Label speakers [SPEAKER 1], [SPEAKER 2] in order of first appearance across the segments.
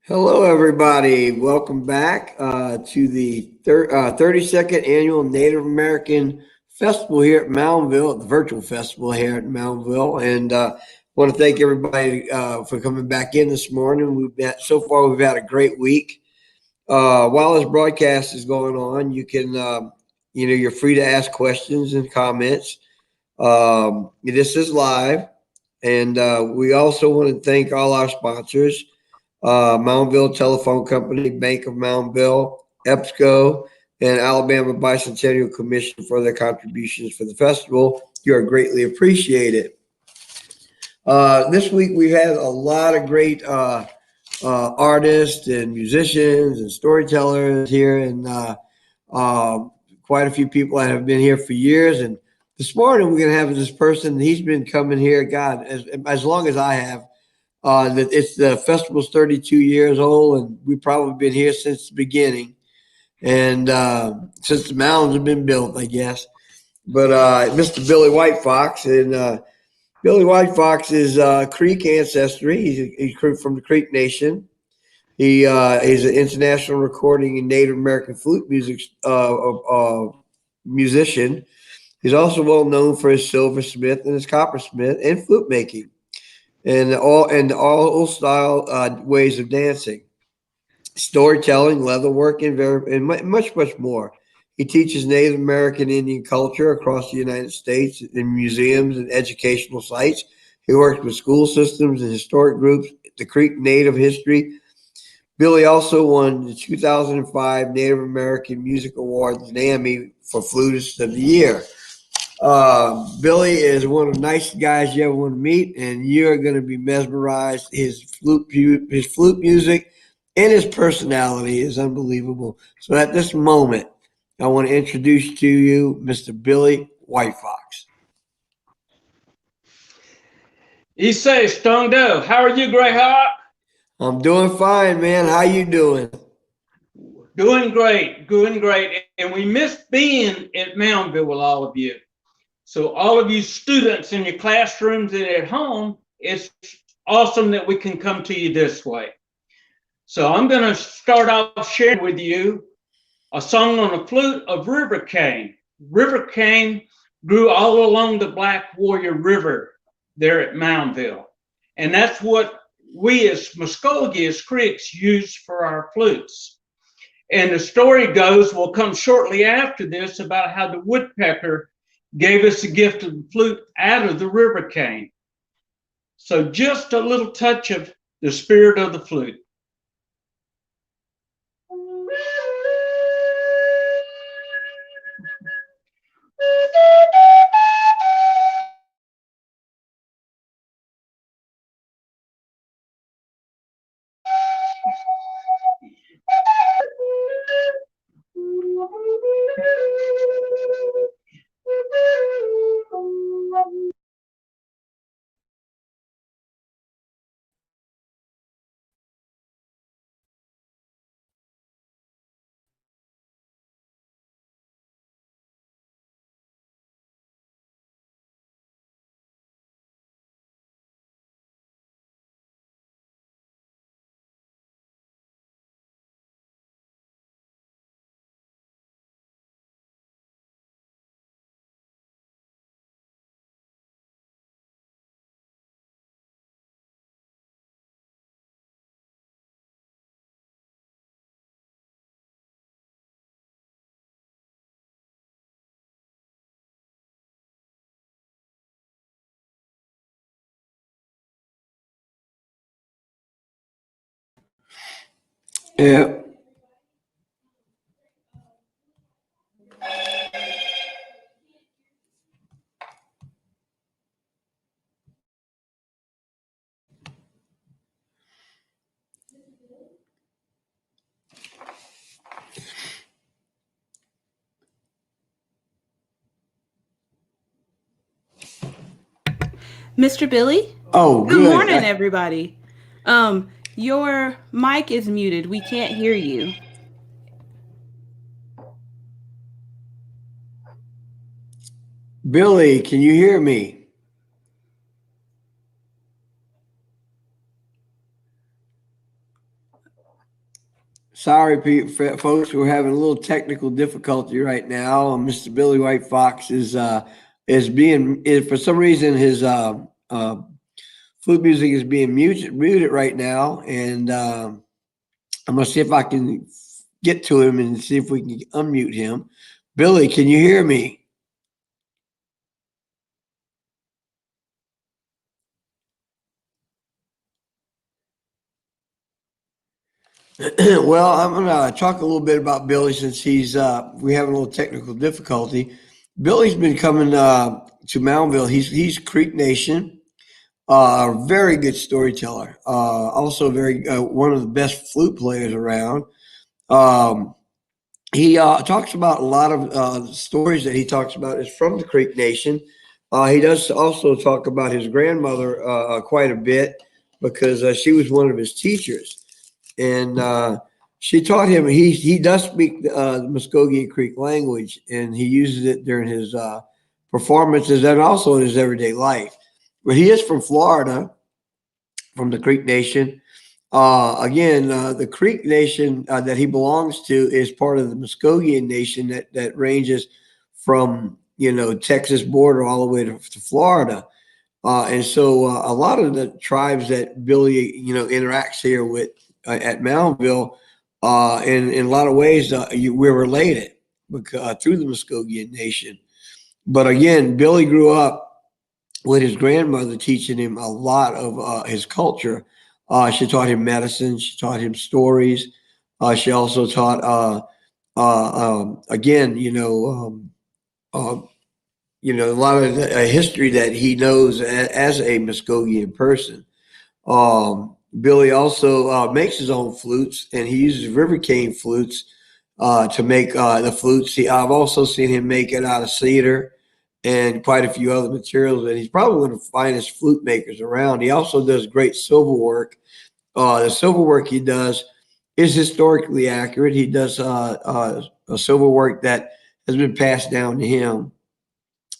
[SPEAKER 1] Hello, everybody. Welcome back to the 32nd Annual Native American Festival here at Moundville, the virtual festival here at Moundville. And want to thank everybody for coming back in this morning. We've had a great week. While this broadcast is going on, you can, you're free to ask questions and comments. This is live. And we also want to thank all our sponsors. Moundville Telephone Company, Bank of Moundville, EBSCO, and Alabama Bicentennial Commission for their contributions for the festival. You are greatly appreciated. This week we've had a lot of great artists and musicians and storytellers here, and quite a few people that have been here for years. And this morning we're going to have this person. He's been coming here, God, as long as I have. The festival's 32 years old, and we've probably been here since the beginning, and since the mountains have been built, I guess. But Mr. Billy Whitefox, and Billy Whitefox is Creek ancestry. He's from the Creek Nation. He is an international recording and Native American flute music musician. He's also well known for his silversmith and his coppersmith and flute making. And all style ways of dancing, storytelling, leatherwork, and much more. He teaches Native American Indian culture across the United States in museums and educational sites. He works with school systems and historic groups, the Creek Native History. Billy also won the 2005 Native American Music Awards, NAMI, for Flutist of the Year. Billy is one of the nicest guys you ever want to meet, and you're going to be mesmerized. His flute music and his personality is unbelievable. So at this moment, I want to introduce to you Mr. Billy Whitefox.
[SPEAKER 2] He says, Stone Doe, how are you, Greyhawk?
[SPEAKER 1] I'm doing fine, man. How you doing?
[SPEAKER 2] Doing great. And we miss being at Moundville with all of you. So all of you students in your classrooms and at home, it's awesome that we can come to you this way. So I'm going to start off sharing with you a song on the flute of river cane. River cane grew all along the Black Warrior River there at Moundville. And that's what we as Muskogee, as Creeks, use for our flutes. And the story goes, will come shortly after this, about how the woodpecker gave us the gift of the flute out of the river cane. So just a little touch of the spirit of the flute.
[SPEAKER 1] Yeah.
[SPEAKER 3] Mr. Billy?
[SPEAKER 1] Oh,
[SPEAKER 3] Good
[SPEAKER 1] good.
[SPEAKER 3] morning, everybody. Your mic is muted. We can't hear you.
[SPEAKER 1] Billy, can you hear me? Sorry, folks, we're having a little technical difficulty right now. Mr. Billy Whitefox is being for some reason his flute music is being muted right now, and I'm gonna see if I can get to him and see if we can unmute him. Billy, can you hear me? Well, I'm gonna talk a little bit about Billy since we have a little technical difficulty. Billy's been coming to Moundville. He's Creek Nation, a very good storyteller. Also very one of the best flute players around. Um, he talks about a lot of stories that he talks about is from the Creek Nation. He does also talk about his grandmother quite a bit because she was one of his teachers, and she taught him. He does speak the Muskogee Creek language, and he uses it during his performances and also in his everyday life. But he is from Florida, from the Creek Nation. The Creek Nation that he belongs to is part of the Muskogean Nation that ranges from Texas border all the way to Florida. And so a lot of the tribes that Billy interacts here with at Moundville, in a lot of ways we're related because, through the Muskogean Nation. But again, Billy grew up with his grandmother teaching him a lot of his culture. She taught him medicine. She taught him stories. She also taught, a lot of history that he knows as a Muskogean person. Billy also makes his own flutes, and he uses river cane flutes to make the flutes. I've also seen him make it out of cedar and quite a few other materials. And he's probably one of the finest flute makers around. He also does great silver work. The silver work he does is historically accurate. He does a silver work that has been passed down to him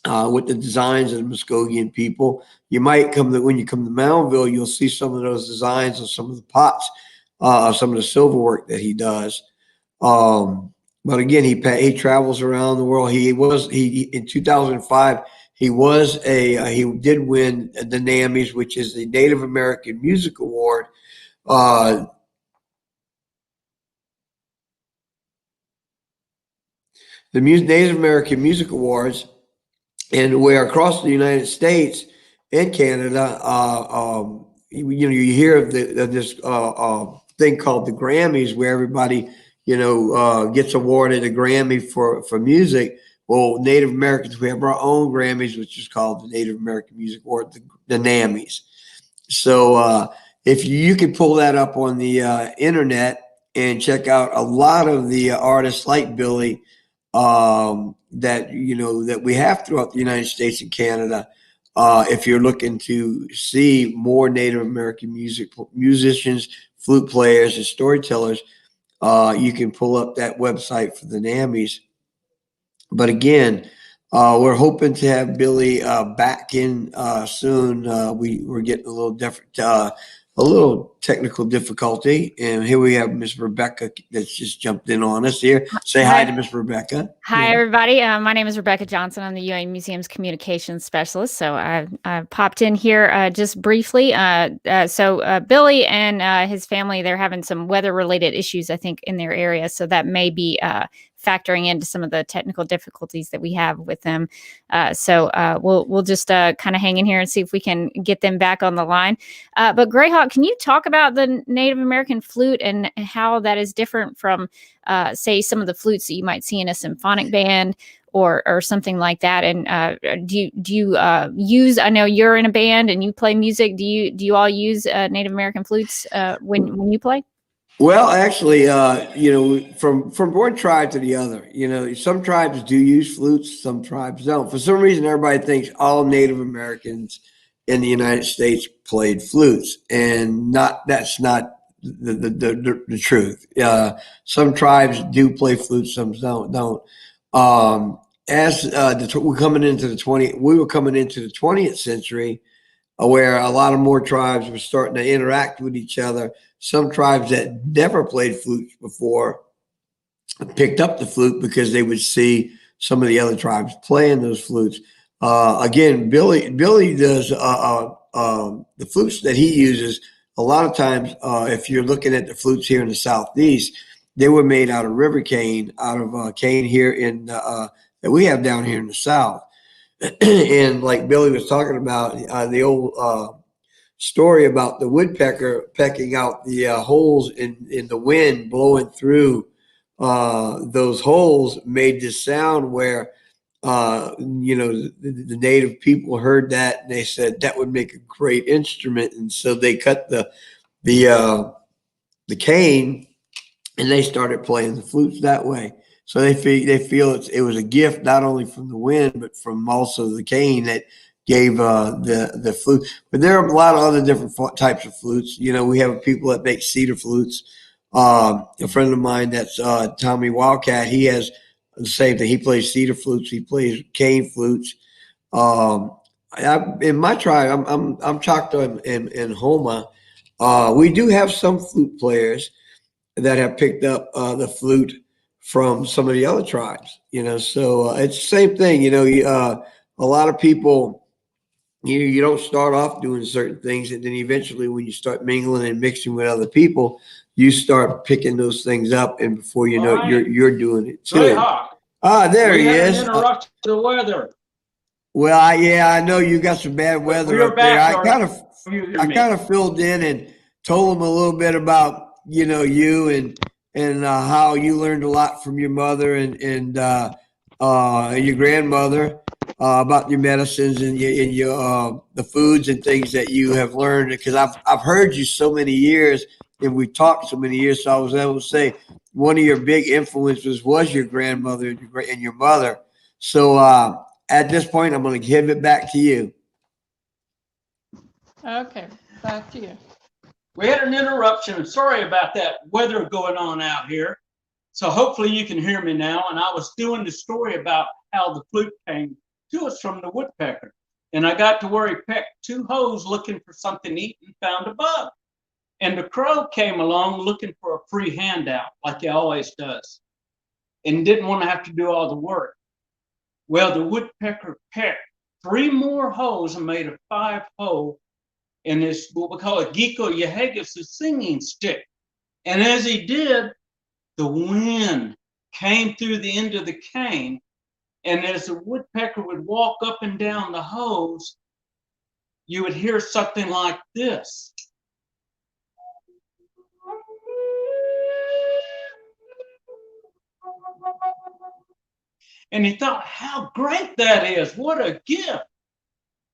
[SPEAKER 1] with the designs of the Muskogean people. You might when you come to Moundville, you'll see some of those designs of some of the pots, some of the silver work that he does. But again, he travels around the world. He in 2005 he did win the NAMMYs, which is the Native American Music Award. The Native American Music Awards, and where across the United States and Canada, you hear of this thing called the Grammys, where everybody gets awarded a Grammy for music. Well, Native Americans, we have our own Grammys, which is called the Native American Music Award, the NAMMYs. So if you can pull that up on the internet and check out a lot of the artists like Billy that we have throughout the United States and Canada. If you're looking to see more Native American musicians, flute players, and storytellers, you can pull up that website for the NAMMYs. But again, we're hoping to have Billy back in soon. We're getting a little different, a little technical difficulty, and here we have Miss Rebecca that's just jumped in on us here. Say hi to Miss Rebecca.
[SPEAKER 4] Hi, everybody. My name is Rebecca Johnson. I'm the UA Museum's communications specialist. So I popped in here just briefly. So Billy and his family, they're having some weather-related issues, I think, in their area. So that may be factoring into some of the technical difficulties that we have with them. So we'll just kind of hang in here and see if we can get them back on the line. But Greyhawk, can you talk about the Native American flute and how that is different from, say, some of the flutes that you might see in a symphonic band or something like that? And do you use? I know you're in a band and you play music. Do you all use Native American flutes when you play?
[SPEAKER 1] Well, actually, from one tribe to the other, some tribes do use flutes, some tribes don't. For some reason, everybody thinks all Native Americans in the United States played flutes, and that's not the truth. Some tribes do play flutes, some don't. As we were coming into the 20th century. where a lot of more tribes were starting to interact with each other. Some tribes that never played flutes before picked up the flute because they would see some of the other tribes playing those flutes. Again, Billy does the flutes that he uses. A lot of times, if you're looking at the flutes here in the Southeast, they were made out of river cane, out of cane here in that we have down here in the South. And like Billy was talking about, the old story about the woodpecker pecking out the holes in the wind blowing through those holes made this sound where the native people heard that and they said that would make a great instrument, and so they cut the cane and they started playing the flutes that way. So they feel it was a gift not only from the wind but from also the cane that gave the flute. But there are a lot of other different types of flutes. We have people that make cedar flutes. A friend of mine that's Tommy Wildcat, he has the same thing. He plays cedar flutes. He plays cane flutes. In my tribe, I'm Choctaw and Homa. We do have some flute players that have picked up the flute from some of the other tribes. So it's the same thing. A lot of people, you don't start off doing certain things, and then eventually, when you start mingling and mixing with other people, you start picking those things up, and before you know it, you're doing it too. There he is.
[SPEAKER 2] Interrupt the weather.
[SPEAKER 1] Well, I know you got some bad weather up there. I kind of filled in and told him a little bit about you and how you learned a lot from your mother and your grandmother about your medicines and your the foods and things that you have learned, because I've heard you so many years and we've talked so many years, so I was able to say one of your big influences was your grandmother and your mother. So at this point, I'm going to give it back to you.
[SPEAKER 3] Okay, back to you.
[SPEAKER 2] We had an interruption. Sorry about that weather going on out here. So hopefully you can hear me now. And I was doing the story about how the flute came to us from the woodpecker. And I got to where he pecked 2 holes looking for something to eat and found a bug. And the crow came along looking for a free handout, like he always does, and didn't want to have to do all the work. Well, the woodpecker pecked 3 more holes and made a 5-hole in this, what we call a gecko yahagus, a singing stick. And as he did, the wind came through the end of the cane. And as the woodpecker would walk up and down the holes, you would hear something like this. And he thought, how great that is. What a gift.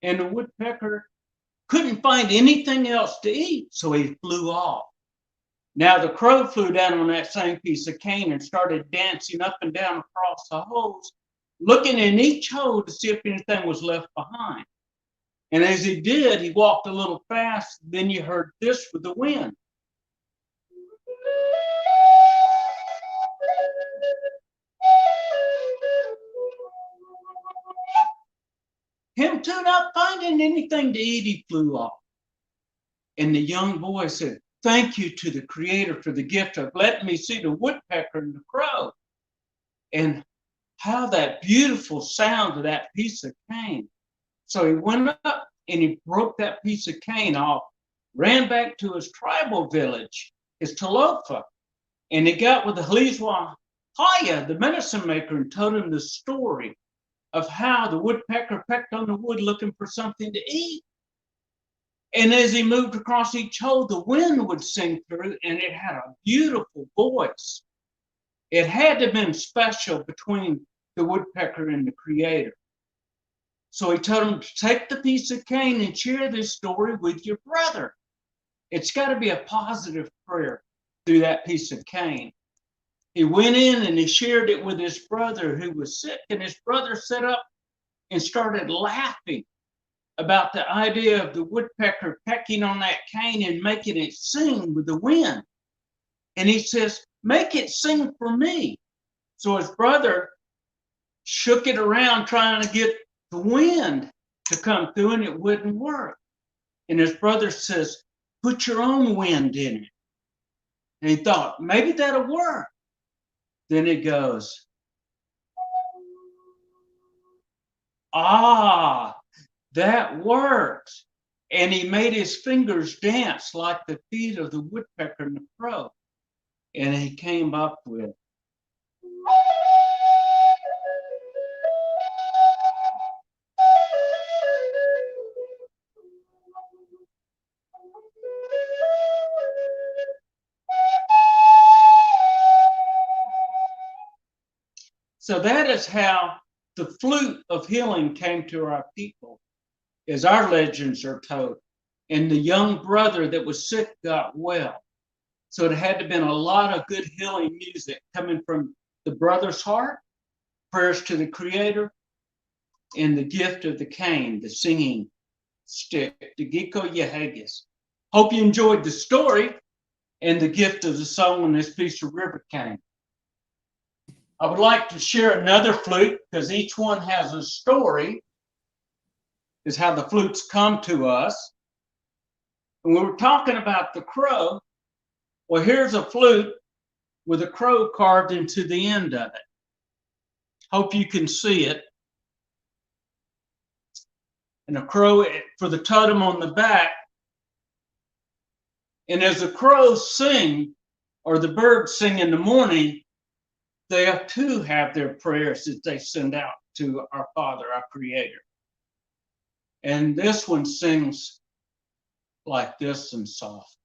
[SPEAKER 2] And the woodpecker couldn't find anything else to eat, so he flew off. Now the crow flew down on that same piece of cane and started dancing up and down across the holes, looking in each hole to see if anything was left behind. And as he did, he walked a little fast. Then you heard this with the wind. Him too, not finding anything to eat, he flew off. And the young boy said, thank you to the Creator for the gift of letting me see the woodpecker and the crow. And how that beautiful sound of that piece of cane. So he went up and he broke that piece of cane off, ran back to his tribal village, his Talofa, and he got with the Halizwa Haya, the medicine maker, and told him the story of how the woodpecker pecked on the wood looking for something to eat. And as he moved across each hole, the wind would sing through, and it had a beautiful voice. It had to have been special between the woodpecker and the Creator. So he told him to take the piece of cane and share this story with your brother. It's got to be a positive prayer through that piece of cane. He went in and he shared it with his brother who was sick, and his brother sat up and started laughing about the idea of the woodpecker pecking on that cane and making it sing with the wind. And he says, make it sing for me. So his brother shook it around trying to get the wind to come through, and it wouldn't work. And his brother says, put your own wind in it. And he thought, maybe that'll work. Then he goes, ah, that works. And he made his fingers dance like the feet of the woodpecker and the crow. And he came up with, so that is how the flute of healing came to our people, as our legends are told. And the young brother that was sick got well. So it had to have been a lot of good healing music coming from the brother's heart, prayers to the Creator, and the gift of the cane, the singing stick, the Giko Yehagis. Hope you enjoyed the story and the gift of the song on this piece of river cane. I would like to share another flute because each one has a story, is how the flutes come to us. And we were talking about the crow. Well, here's a flute with a crow carved into the end of it. Hope you can see it. And a crow for the totem on the back. And as the crows sing, or the birds sing in the morning, they too have their prayers that they send out to our Father, our Creator. And this one sings like this and soft.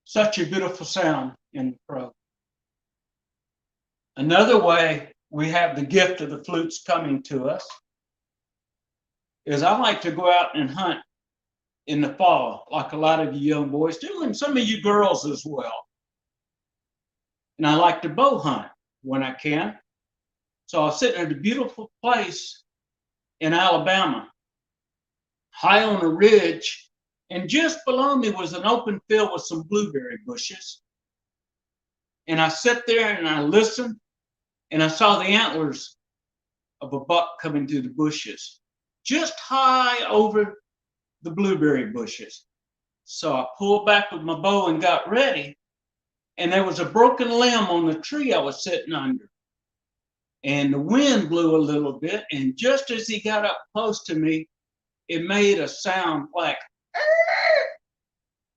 [SPEAKER 2] Such a beautiful sound in the crow. Another way we have the gift of the flutes coming to us is I like to go out and hunt in the fall, like a lot of you young boys do, and some of you girls as well. And I like to bow hunt when I can. So I was sitting at a beautiful place in Alabama, high on a ridge, and just below me was an open field with some blueberry bushes. And I sat there and I listened, and I saw the antlers of a buck coming through the bushes, just high over the blueberry bushes. So I pulled back with my bow and got ready, and there was a broken limb on the tree I was sitting under. And the wind blew a little bit, and just as he got up close to me, it made a sound like,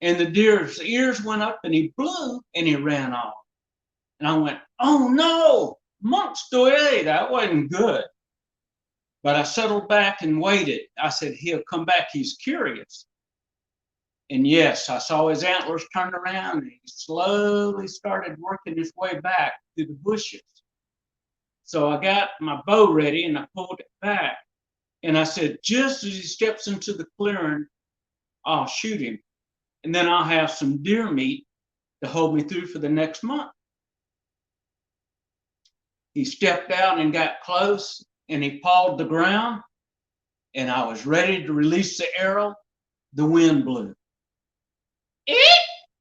[SPEAKER 2] and the deer's ears went up and he blew and he ran off. And I went, oh no, monks doye, that wasn't good. But I settled back and waited. I said, he'll come back, he's curious. And yes, I saw his antlers turn around and he slowly started working his way back through the bushes. So I got my bow ready and I pulled it back. And I said, just as he steps into the clearing, I'll shoot him. And then I'll have some deer meat to hold me through for the next month. He stepped out and got close and he pawed the ground. And I was ready to release the arrow. The wind blew.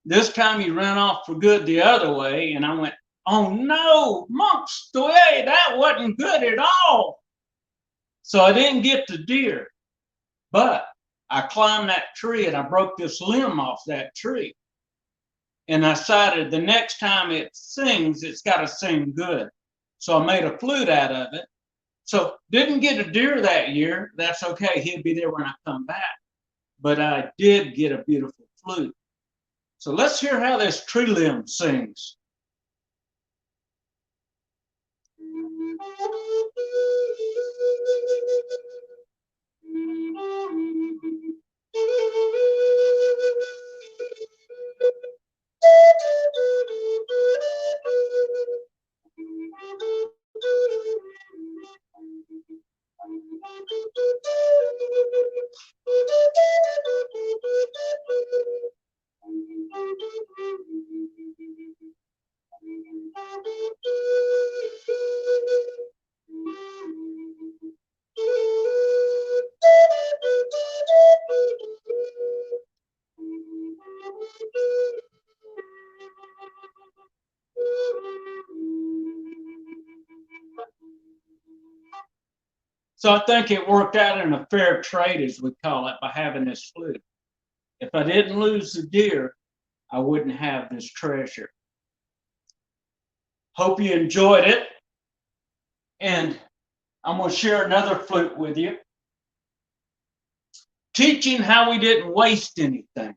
[SPEAKER 2] This time he ran off for good the other way. And I went, oh no, monks, that wasn't good at all. So I didn't get the deer, but I climbed that tree and I broke this limb off that tree. And I decided the next time it sings, it's got to sing good. So I made a flute out of it. So didn't get a deer that year. That's okay. He'll be there when I come back. But I did get a beautiful flute. So let's hear how this tree limb sings. So I think it worked out in a fair trade, as we call it, by having this flute. If I didn't lose the deer, I wouldn't have this treasure. Hope you enjoyed it. And I'm going to share another flute with you. Teaching how we didn't waste anything.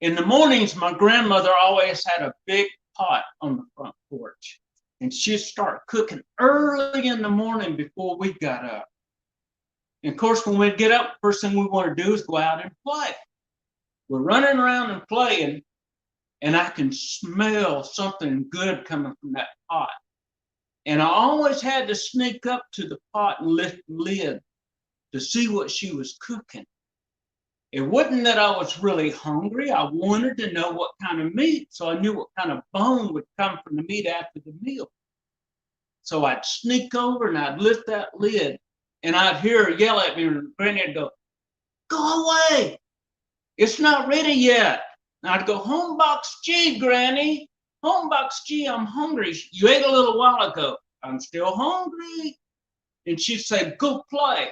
[SPEAKER 2] In the mornings, my grandmother always had a big pot on the front porch. And she'd start cooking early in the morning before we got up. And of course, when we'd get up, first thing we want to do is go out and play. We're running around and playing, and I can smell something good coming from that pot. And I always had to sneak up to the pot and lift the lid to see what she was cooking. It wasn't that I was really hungry. I wanted to know what kind of meat, so I knew what kind of bone would come from the meat after the meal. So I'd sneak over and I'd lift that lid, and I'd hear her yell at me, and Granny'd go, "Go away! It's not ready yet." And I'd go, "Home box G, Granny. Home box G, I'm hungry. You ate a little while ago." "I'm still hungry." And she'd say, "Go play.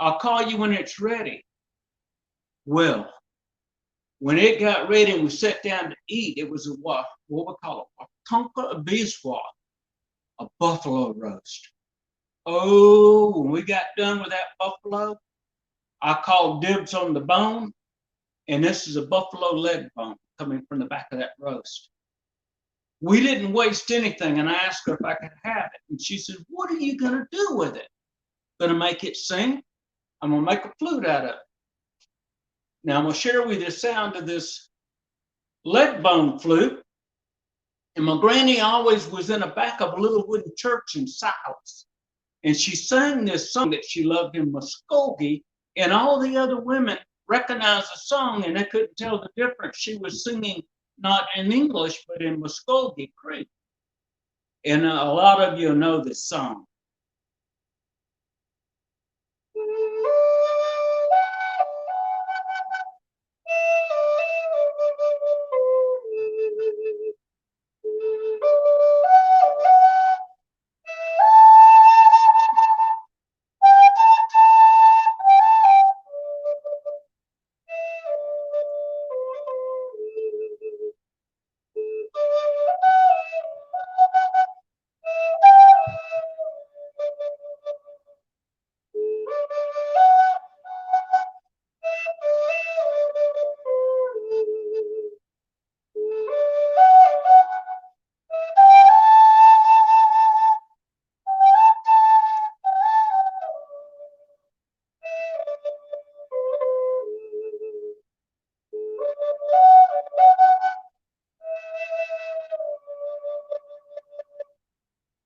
[SPEAKER 2] I'll call you when it's ready." Well, when it got ready and we sat down to eat, it was what we call a tonka biswa, a buffalo roast. Oh, when we got done with that buffalo, I called dibs on the bone, and this is a buffalo leg bone coming from the back of that roast. We didn't waste anything, and I asked her if I could have it. And she said, "What are you going to do with it?" "Going to make it sing. I'm going to make a flute out of it." Now I'm going to share with you the sound of this leg bone flute. And my granny always was in the back of a little wooden church in Silas. And she sang this song that she loved in Muskogee, and all the other women recognized the song and they couldn't tell the difference. She was singing not in English, but in Muskogee Creek. And a lot of you know this song.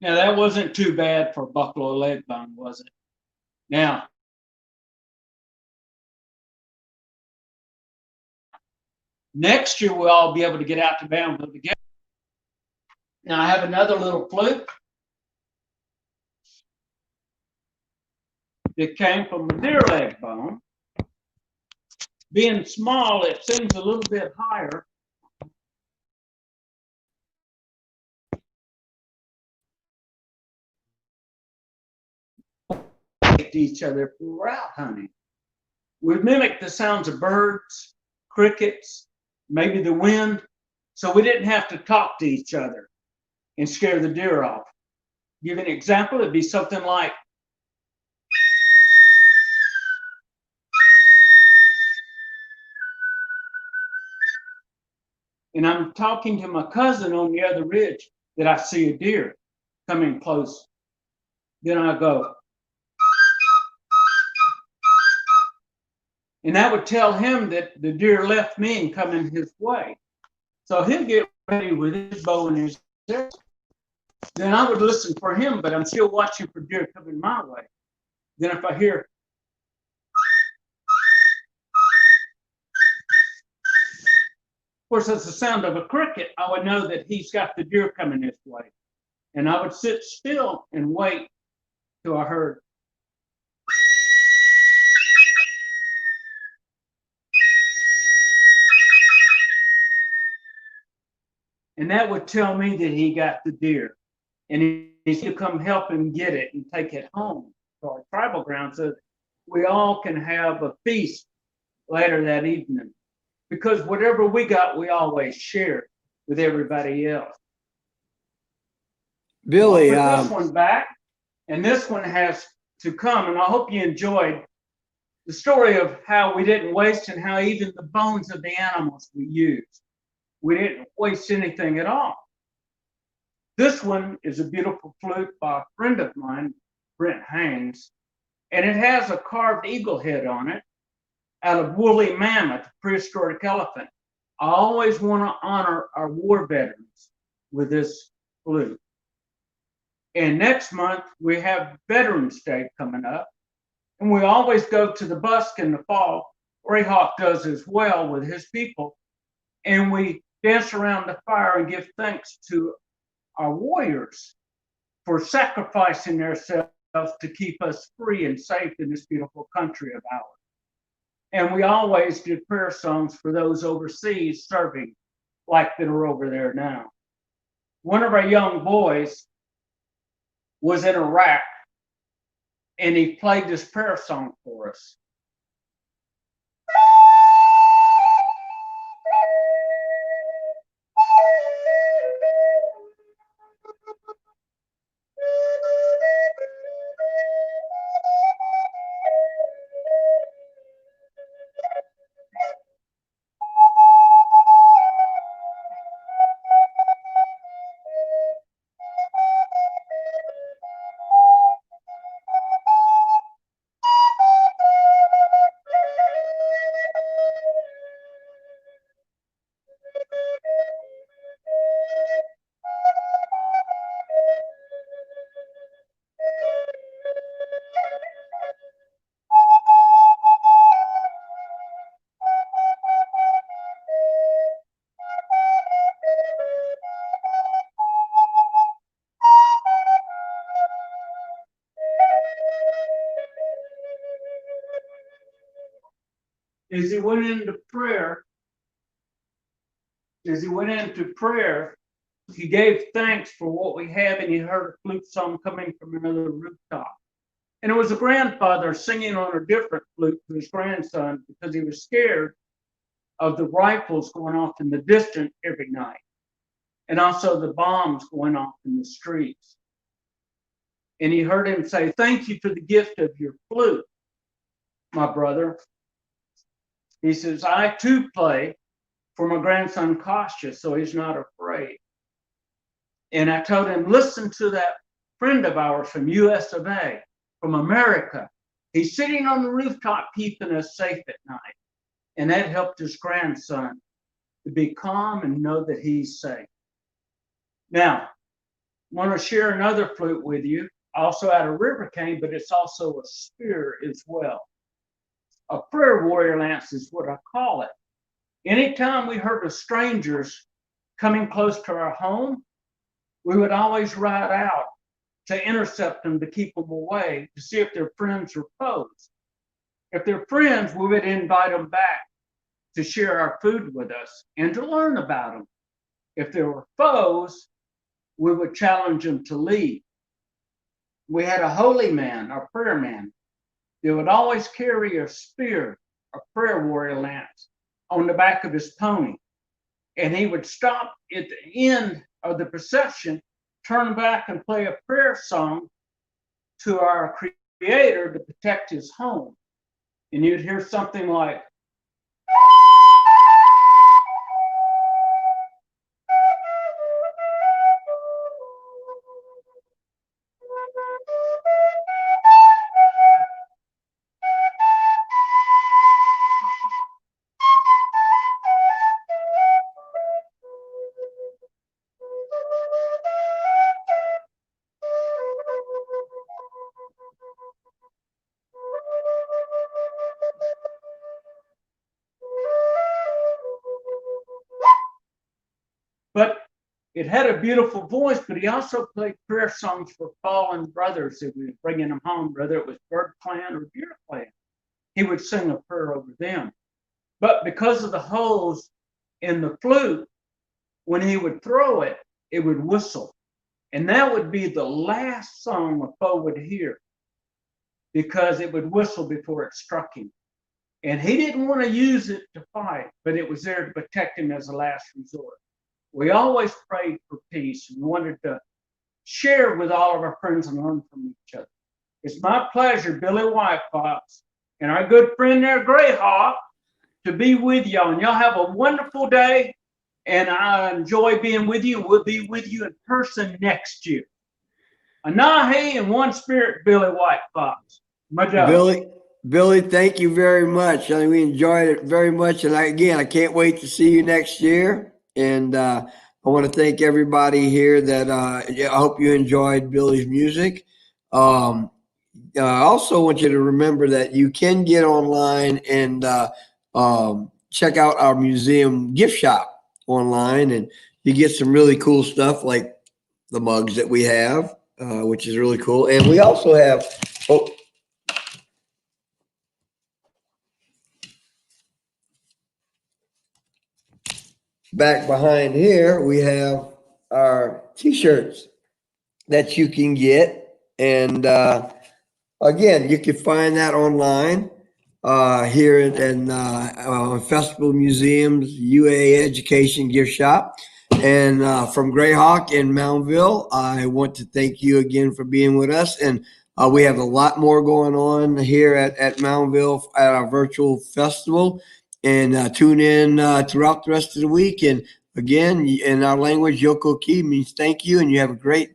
[SPEAKER 2] Now that wasn't too bad for buffalo leg bone, was it? Now, next year we'll all be able to get out to Boundville together. Now I have another little flute that came from a deer leg bone. Being small, it sings a little bit higher. To each other if we were out hunting. We mimic the sounds of birds, crickets, maybe the wind. So we didn't have to talk to each other and scare the deer off. Give an example, it'd be something like, and I'm talking to my cousin on the other ridge that I see a deer coming close. Then I go, and that would tell him that the deer left me and coming his way. So he'll get ready with his bow and his arrow. Then I would listen for him, but I'm still watching for deer coming my way. Then if I hear, of course, that's the sound of a cricket, I would know that he's got the deer coming his way. And I would sit still and wait till I heard. And that would tell me that he got the deer. And he's to come help him get it and take it home to our tribal ground so that we all can have a feast later that evening. Because whatever we got, we always share with everybody else.
[SPEAKER 1] Billy,
[SPEAKER 2] I'll put this one back, and this one has to come. And I hope you enjoyed the story of how we didn't waste and how even the bones of the animals we used. We didn't waste anything at all. This one is a beautiful flute by a friend of mine, Brent Haynes, and it has a carved eagle head on it out of woolly mammoth, prehistoric elephant. I always want to honor our war veterans with this flute. And next month, we have Veterans Day coming up, and we always go to the busk in the fall. Greyhawk does as well with his people, and we dance around the fire and give thanks to our warriors for sacrificing themselves to keep us free and safe in this beautiful country of ours. And we always did prayer songs for those overseas serving, like that are over there now. One of our young boys was in Iraq, and he played this prayer song for us. As he went into prayer, he gave thanks for what we have, and he heard a flute song coming from another rooftop. And it was a grandfather singing on a different flute to his grandson because he was scared of the rifles going off in the distance every night, and also the bombs going off in the streets. And he heard him say, "Thank you for the gift of your flute, my brother." He says, "I too play for my grandson Kostya, so he's not afraid." And I told him, listen to that friend of ours from US of A, from America. He's sitting on the rooftop keeping us safe at night. And that helped his grandson to be calm and know that he's safe. Now, I want to share another flute with you, also out of river cane, but it's also a spear as well. A prayer warrior lance is what I call it. Anytime we heard of strangers coming close to our home, we would always ride out to intercept them, to keep them away, to see if they're friends or foes. If they're friends, we would invite them back to share our food with us and to learn about them. If they were foes, we would challenge them to leave. We had a holy man, our prayer man. They would always carry a spear, a prayer warrior lance, on the back of his pony. and he would stop at the end of the procession, turn back and play a prayer song to our Creator to protect his home. And you'd hear something like, but it had a beautiful voice, but he also played prayer songs for fallen brothers that we were bringing them home, whether it was Bird Clan or Deer Clan. He would sing a prayer over them. But because of the holes in the flute, when he would throw it, it would whistle. And that would be the last song a foe would hear, because it would whistle before it struck him. And he didn't want to use it to fight, but it was there to protect him as a last resort. We always prayed for peace and wanted to share with all of our friends and learn from each other. It's my pleasure, Billy Whitefox, and our good friend there, Greyhawk, to be with y'all. And y'all have a wonderful day, and I enjoy being with you. We'll be with you in person next year. Anahe and one spirit, Billy Whitefox. My job.
[SPEAKER 1] Billy, thank you very much. I mean, we enjoyed it very much. And I can't wait to see you next year. And I want to thank everybody here that I hope you enjoyed Billy's music. I also want you to remember that you can get online and check out our museum gift shop online, and you get some really cool stuff like the mugs that we have, which is really cool. And we also have, back behind here, we have our t-shirts that you can get. And again, you can find that online here in Festival Museums UA Education Gift Shop. And from Greyhawk in Moundville, I want to thank you again for being with us. And we have a lot more going on here at Moundville at our virtual festival. And tune in throughout the rest of the week. And again, in our language, Yoko Ki means thank you, and you have a great day.